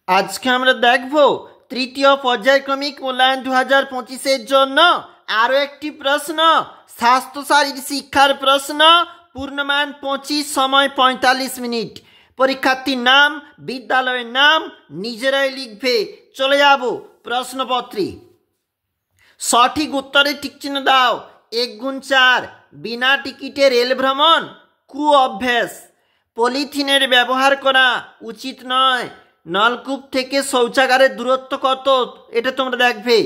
আজকে আমরা দেখব তৃতীয় পর্যায়ক্রমিক মূল্যায়ন 2025-এর জন্য আরও একটি প্রশ্ন। স্বাস্থ্য শারীর শিক্ষার প্রশ্ন, পূর্ণমান 25, সময় 45 মিনিট। পরীক্ষার্থীর নাম, বিদ্যালয়ের নাম নিজেরাই লিখবে। চলে যাব প্রশ্নপত্রে। সঠিক উত্তরে টিকচিহ্ন দাও। 1x4, বিনা টিকিটে রেল ভ্রমণ কু অভ্যাস। পলিথিনের ব্যবহার করা উচিত নয়। নলকূপ থেকে শৌচাগারের দূরত্ব কত, এটা তোমরা দেখবে।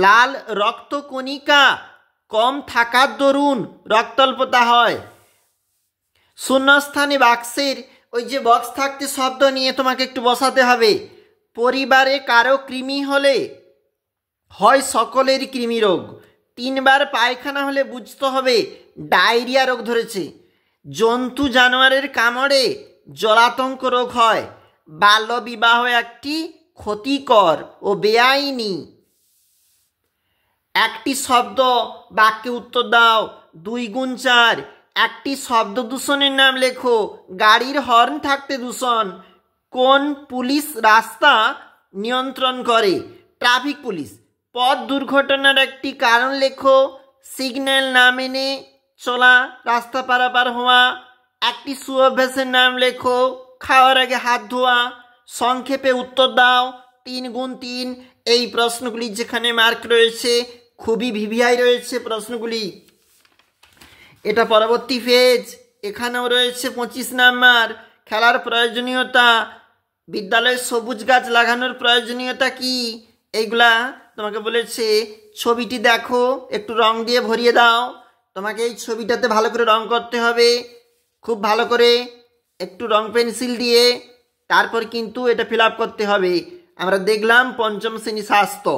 লাল রক্তকণিকা কম থাকার দরুন রক্তাল্পতা হয়। শূন্যস্থানে বাক্সের ওই যে বক্স থাকতে শব্দ নিয়ে তোমাকে একটু বসাতে হবে। পরিবারে কারো কৃমি হলে হয় সকলেরই কৃমি রোগ। 3 বার পায়খানা হলে বুঝতে হবে ডায়রিয়া রোগ ধরেছে। জন্তু জানোয়ারের কামড়ে জলাতঙ্ক রোগ হয়। বাল্যবিবাহ একটি ক্ষতিকর ও বেআইনি। একটি শব্দ বাক্যে উত্তর দাও। 2x4, একটি শব্দ দূষণের নাম লেখো। গাড়ির হর্ন থাকতে দূষণ। কোন পুলিশ রাস্তা নিয়ন্ত্রণ করে? Traffic police. পথ দুর্ঘটনার একটি কারণ লেখো। সিগন্যাল না মেনে চলা, রাস্তা পারাপার হওয়া। একটি সুঅভ্যাসের নাম লেখো। খাওয়ার আগে হাত ধোয়া। সংক্ষেপে উত্তর দাও। 3x3। এই প্রশ্নগুলি যেখানে মার্ক রয়েছে খুবই ভিভিআই রয়েছে প্রশ্নগুলি। এটা পরবর্তী পেজ। এখানেও রয়েছে 25 নাম্বার। খেলার প্রয়োজনীয়তা, বিদ্যালয়ে সবুজ গাছ লাগানোর প্রয়োজনীয়তা কি, এইগুলা তোমাকে বলেছে। ছবিটি দেখো, একটু রং দিয়ে ভরিয়ে দাও। তোমাকে এই ছবিটাতে ভালো করে রং করতে হবে, খুব ভালো করে একটু রং পেন্সিল দিয়ে। তারপর কিন্তু এটা ফিল আপ করতে হবে। আমরা দেখলাম পঞ্চম শ্রেণী স্বাস্থ্য।